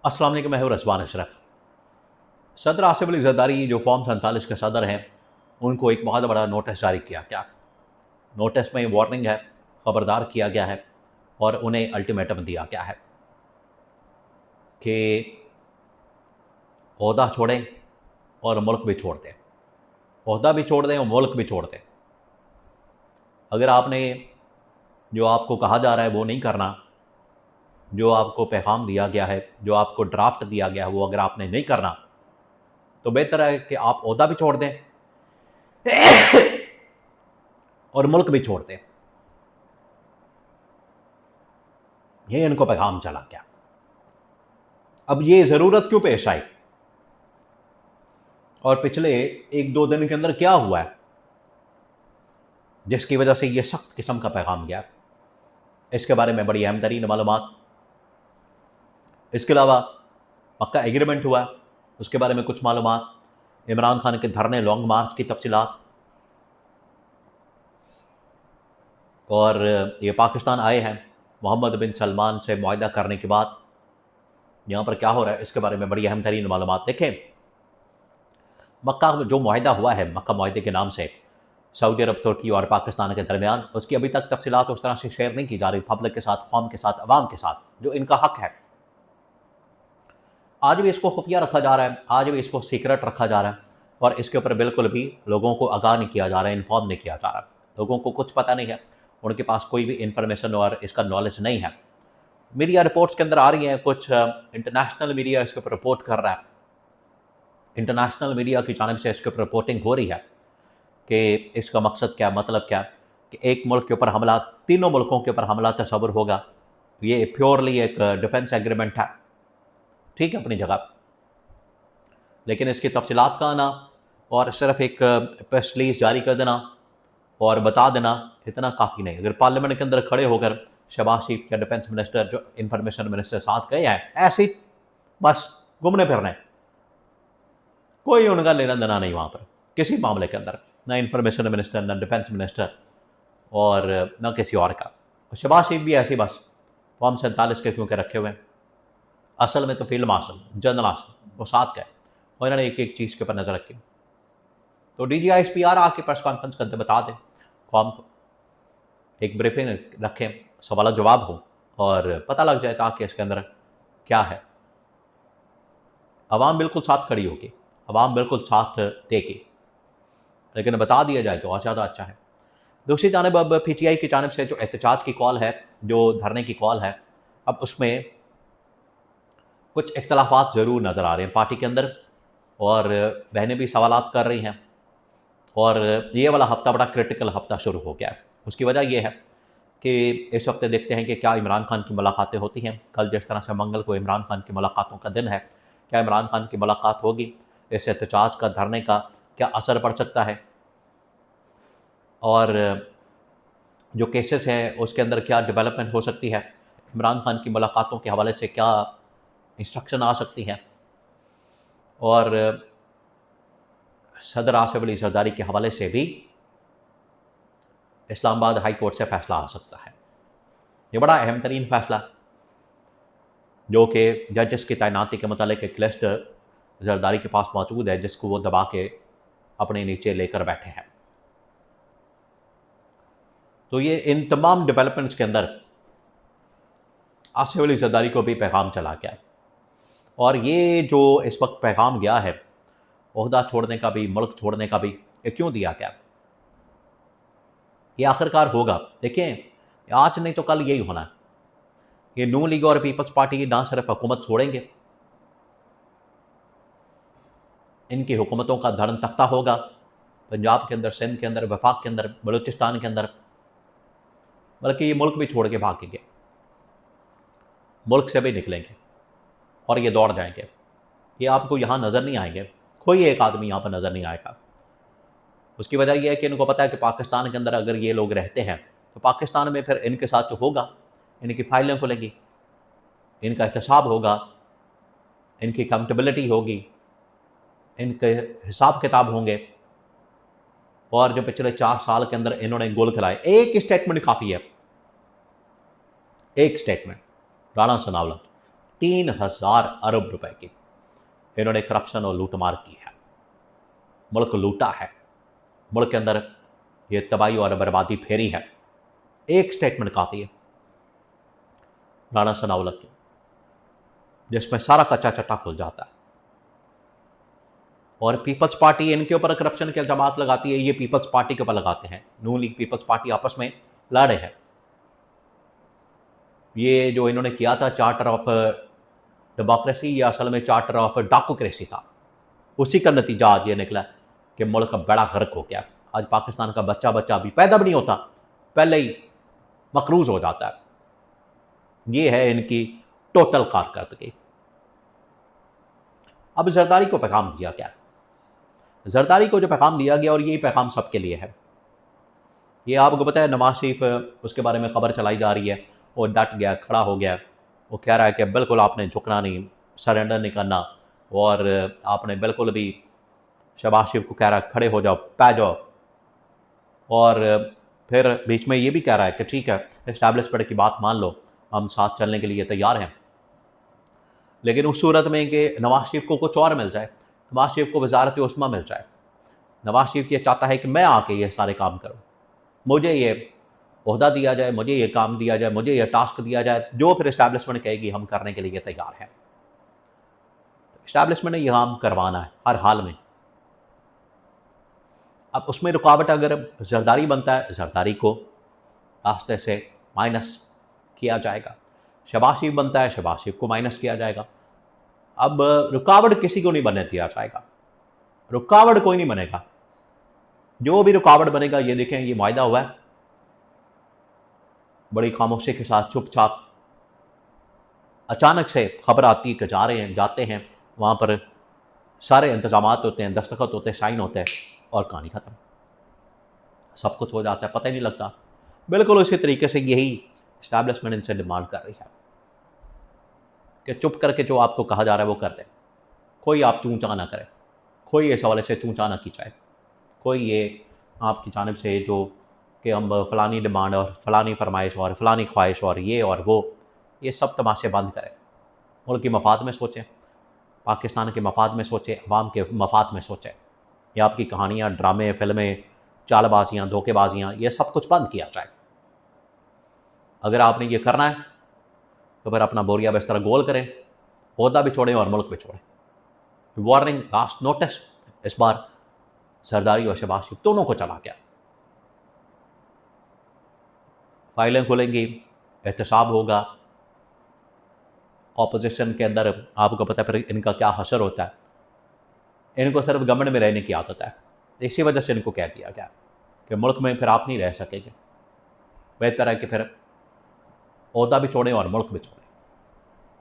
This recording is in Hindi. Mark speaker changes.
Speaker 1: अस्सलाम वालेकुम, मैं हूं रज़वान अशरफ। सदर आसिफ अली ज़रदारी जो फॉर्म 47 के सदर हैं, उनको एक बहुत बड़ा नोटिस जारी किया गया। नोटिस में वार्निंग है, खबरदार किया गया है और उन्हें अल्टीमेटम दिया गया है कि ओहदा छोड़ें और मुल्क भी छोड़ दें। ओहदा भी छोड़ दें और मुल्क भी छोड़ दें। अगर आपने जो आपको कहा जा रहा है वो नहीं करना, जो आपको पैगाम दिया गया है, जो आपको ड्राफ्ट दिया गया है, वो अगर आपने नहीं करना, तो बेहतर है कि आप ओहदा भी छोड़ दें और मुल्क भी छोड़ दें। ये इनको पैगाम चला गया। अब ये ज़रूरत क्यों पेश आई और पिछले 1-2 दिन के अंदर क्या हुआ है जिसकी वजह से ये सख्त किस्म का पैगाम गया, इसके बारे में बड़ी अहम तरीन मालूमात। इसके अलावा मक्का एग्रीमेंट हुआ, उसके बारे में कुछ मालूमात। इमरान खान के धरने लॉन्ग मार्च की तफसीलात। और ये पाकिस्तान आए हैं मोहम्मद बिन सलमान से मुआहदा करने के बाद यहाँ पर क्या हो रहा है, इसके बारे में बड़ी अहम तरीन मालूमात। देखें, मक्का जो मुआहदा हुआ है, मक्का मुआहदे के नाम से सऊदी अरब, तुर्की और पाकिस्तान के दरमियान, उसकी अभी तक तफसीलात उस तरह से शेयर नहीं की जा रही पब्लिक के साथ, कौम के साथ, अवाम के साथ, जो इनका हक है। आज भी इसको खुफिया रखा जा रहा है, आज भी इसको सीक्रेट रखा जा रहा है और इसके ऊपर बिल्कुल भी लोगों को आगाह नहीं किया जा रहा है, इन्फॉर्म नहीं किया जा रहा। लोगों को कुछ पता नहीं है, उनके पास कोई भी इंफॉर्मेशन और इसका नॉलेज नहीं है। मीडिया रिपोर्ट्स के अंदर आ रही हैं, कुछ इंटरनेशनल मीडिया इसके ऊपर रिपोर्ट कर रहा है, इंटरनेशनल मीडिया की जानिब से इसके ऊपर रिपोर्टिंग हो रही है कि इसका मकसद क्या, मतलब क्या, कि एक मुल्क के ऊपर हमला, तीनों मुल्कों के ऊपर हमला तस्वुर होगा। ये प्योरली एक डिफेंस एग्रीमेंट है, ठीक है अपनी जगह, लेकिन इसकी तफसीलात का आना और सिर्फ एक प्रेस रिलीज जारी कर देना और बता देना इतना काफ़ी नहीं। अगर पार्लियामेंट के अंदर खड़े होकर शहबाज शरीफ या डिफेंस मिनिस्टर, जो इंफॉर्मेशन मिनिस्टर साथ गए हैं, ऐसे ही बस घूमने फिरने, कोई उनका लेना देना नहीं वहाँ पर किसी मामले के अंदर, ना इंफॉर्मेशन मिनिस्टर, ना डिफेंस मिनिस्टर और ना किसी और का। शहबाज शरीफ भी ऐसे ही बस फॉर्म 47 के क्योंकि रखे हुए हैं, असल में तो फील्ड मार्शल, जनरल मार्शल वो साथ गए और इन्होंने एक एक चीज़ के ऊपर नज़र रखी। तो DGISPR आके प्रेस कॉन्फ्रेंस करते बता दें कौम को, एक ब्रीफिंग रखें, सवाल जवाब हो और पता लग जाए कि इसके अंदर क्या है। आवाम बिल्कुल साथ खड़ी होगी, आवाम बिल्कुल साथ देगी, लेकिन बता दिया जाए तो और ज़्यादा अच्छा है। दूसरी जानब अब PTI की जानब से जो एहतजाज की कॉल है, जो धरने की कॉल है, अब उसमें कुछ इख्तलाफात ज़रूर नज़र आ रहे हैं पार्टी के अंदर और बहनें भी सवालात कर रही हैं और ये वाला हफ्ता बड़ा क्रिटिकल हफ्ता शुरू हो गया है। उसकी वजह यह है कि इस हफ्ते देखते हैं कि क्या इमरान खान की मुलाकातें होती हैं। कल जिस तरह से मंगल को इमरान खान की मुलाकातों का दिन है, क्या इमरान खान की मुलाकात होगी, इस एहतजाज का, धरने का क्या असर पड़ सकता है और जो केसेस हैं उसके अंदर क्या डेवलपमेंट हो सकती है, इमरान खान की मुलाकातों के हवाले से क्या इंस्ट्रक्शन आ सकती हैं और सदर आसिफ अली ज़रदारी के हवाले से भी इस्लामाबाद हाई कोर्ट से फ़ैसला आ सकता है। ये बड़ा अहम तरीन फ़ैसला जो कि जजेस की तैनाती के मतलब एक लिस्ट ज़रदारी के पास मौजूद है, जिसको वो दबा के अपने नीचे लेकर बैठे हैं। तो ये इन तमाम डेवलपमेंट्स के अंदर आसिफ अली ज़रदारी को भी पैगाम चला गया है और ये जो इस वक्त पैगाम गया है, ओहदा छोड़ने का भी, मुल्क छोड़ने का भी, ये क्यों दिया गया, ये आखिरकार होगा। देखें, आज नहीं तो कल यही होना है। ये नून लीग और पीपल्स पार्टी ना सिर्फ हुकूमत छोड़ेंगे, इनकी हुकूमतों का धर्म तख्ता होगा पंजाब के अंदर, सिंध के अंदर, वफाक के अंदर, बलूचिस्तान के अंदर, बल्कि ये मुल्क भी छोड़ के भागेंगे, मुल्क से भी निकलेंगे और ये दौड़ जाएंगे। ये आपको यहाँ नज़र नहीं आएंगे, कोई एक आदमी यहाँ पर नज़र नहीं आएगा। उसकी वजह यह है कि इनको पता है कि पाकिस्तान के अंदर अगर ये लोग रहते हैं तो पाकिस्तान में फिर इनके साथ जो होगा, इनकी फाइलें खुलेंगी, इनका एहतसाब होगा, इनकी अकाउंटेबिलिटी होगी, इनके हिसाब किताब होंगे। और जो पिछले 4 साल के अंदर इन्होंने गोल खिलाए, एक स्टेटमेंट काफ़ी है, एक स्टेटमेंट, राणा सनावला, 3000 अरब रुपए की इन्होंने करप्शन और लूटमार की है। मुल्क लूटा है, मुल्क के अंदर ये तबाही और बर्बादी फेरी है। एक स्टेटमेंट काफ़ी है राणा सनाउल्लाह की, जिसमें सारा कच्चा चट्टा खुल जाता है। और पीपल्स पार्टी इनके ऊपर करप्शन के इल्जामात लगाती है, ये पीपल्स पार्टी के ऊपर लगाते हैं। नून लीग पीपल्स पार्टी आपस में लड़े हैं। ये जो इन्होंने किया था चार्टर ऑफ डेमोक्रेसी, ये असल में चार्टर ऑफ डाकोक्रेसी था। उसी का नतीजा आज ये निकला कि मुल्क का बड़ा गर्क हो गया। आज पाकिस्तान का बच्चा अभी पैदा भी नहीं होता, पहले ही मकरूज हो जाता है। ये है इनकी टोटल कारकर्दगी। अब जरदारी को पैगाम दिया गया, जरदारी को जो पैगाम दिया गया, और ये पैगाम सबके लिए है। ये आपको पता है, नवाज शरीफ उसके बारे में खबर चलाई जा रही है, वो डट गया, खड़ा हो गया। वो कह रहा है कि बिल्कुल आपने झुकना नहीं, सरेंडर नहीं करना, और आपने बिल्कुल भी शहबाज शरीफ को कह रहा है खड़े हो जाओ, पै जाओ। और फिर बीच में ये भी कह रहा है कि ठीक है, इस्टेब्लिशमेंट की बात मान लो, हम साथ चलने के लिए तैयार हैं, लेकिन उस सूरत में कि नवाज शरीफ को कुछ और मिल जाए, नवाज शरीफ को वजारत उस्मा मिल जाए। नवाज शरीफ ये चाहता है कि मैं आके ये सारे काम करूँ, मुझे ये ओहदा दिया जाए, मुझे ये काम दिया जाए, मुझे ये टास्क दिया जाए, जो फिर इस्टेब्लिशमेंट कहेगी हम करने के लिए तैयार हैं। इस्टेब्लिशमेंट ने ये काम करवाना है हर हाल में। अब उसमें रुकावट अगर जरदारी बनता है, जरदारी को रास्ते से माइनस किया जाएगा। शहबाज शरीफ बनता है, शहबाज शरीफ को माइनस किया जाएगा। अब रुकावट किसी को नहीं बनने दिया जाएगा, रुकावट कोई नहीं बनेगा। जो भी रुकावट बनेगा, ये देखें, ये मुआहदा हुआ है, बड़ी खामोशी के साथ चुपचाप अचानक से खबर आती है कि जा रहे हैं, जाते हैं, वहाँ पर सारे इंतजामात होते हैं, दस्तखत होते हैं, साइन होते हैं, और कहानी ख़त्म। सब कुछ हो जाता है, पता ही नहीं लगता। बिल्कुल उसी तरीके से यही इस्टेब्लिशमेंट इनसे डिमांड कर रही है कि चुप करके जो आपको कहा जा रहा है वो कर दें। कोई आप चूँ चाँ ना करे, कोई इस हवाले से चूँ चाँ ना की जाए, कोई ये आपकी जानिब से जो कि हम फ़लानी डिमांड और फ़लानी फरमाइश और फ़लानी ख्वाहिश और ये और वो, ये सब तमाशे बंद करें। मुल्क की मफाद में सोचें, पाकिस्तान के मफाद में सोचें, अवाम के मफाद में सोचें। ये आपकी कहानियाँ, ड्रामे, फिल्में, चालबाजियाँ, धोखेबाजियाँ, ये सब कुछ बंद किया जाए। अगर आपने ये करना है तो फिर अपना बोरिया बिस्तर गोल करें, ओहदा भी छोड़ें और मुल्क भी छोड़ें। वार्निंग, लास्ट नोटिस इस बार जरदारी और शहबाज शरीफ दोनों को चला गया। फाइलें खुलेंगी, एहतसाब होगा, ऑपोजिशन के अंदर आपको पता है फिर इनका क्या हशर होता है। इनको सिर्फ गवर्नमेंट में रहने की आदत है, इसी वजह से इनको कह दिया गया कि मुल्क में फिर आप नहीं रह सकेंगे, बेहतर है कि फिर ओहदा भी छोड़ें और मुल्क भी छोड़ें।